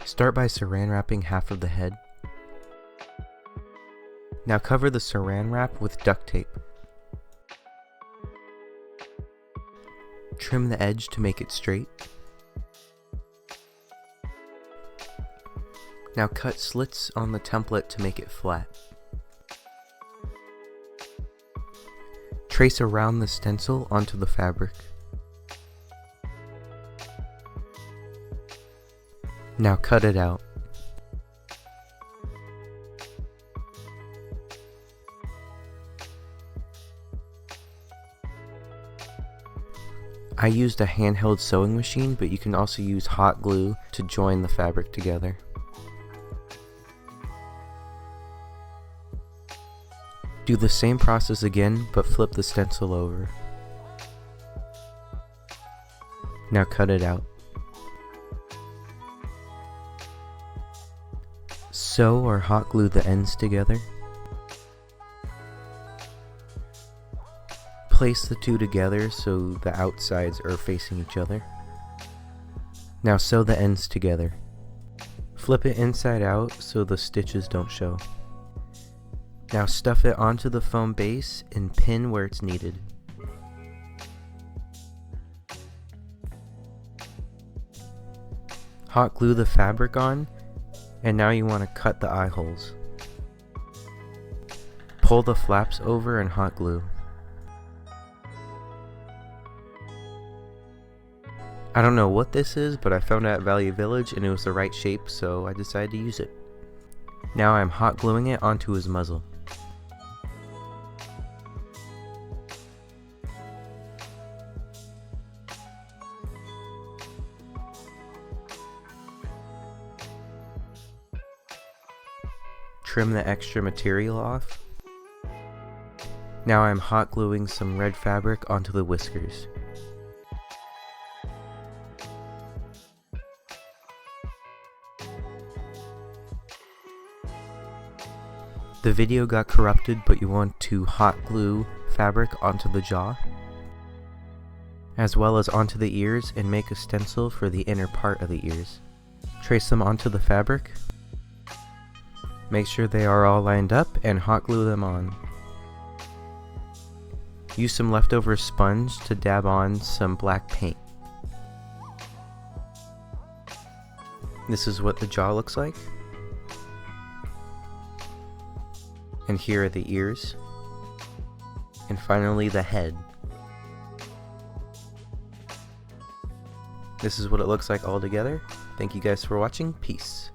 Start by saran wrapping half of the head. Now cover the saran wrap with duct tape. Trim the edge to make it straight. Now cut slits on the template to make it flat. Trace around the stencil onto the fabric. Now cut it out. I used a handheld sewing machine, but you can also use hot glue to join the fabric together. Do the same process again, but flip the stencil over. Now cut it out. Sew or hot glue the ends together. Place the two together so the outsides are facing each other. Now sew the ends together. Flip it inside out so the stitches don't show. Now stuff it onto the foam base and pin where it's needed. Hot glue the fabric on, and now you want to cut the eye holes. Pull the flaps over and hot glue. I don't know what this is, but I found it at Value Village and it was the right shape, so I decided to use it. Now I'm hot gluing it onto his muzzle. Trim the extra material off. Now I'm hot gluing some red fabric onto the whiskers. The video got corrupted, but you want to hot glue fabric onto the jaw, as well as onto the ears, and make a stencil for the inner part of the ears. Trace them onto the fabric. Make sure they are all lined up and hot glue them on. Use some leftover sponge to dab on some black paint. This is what the jaw looks like. And here are the ears. And finally the head. This is what it looks like all together. Thank you guys for watching. Peace.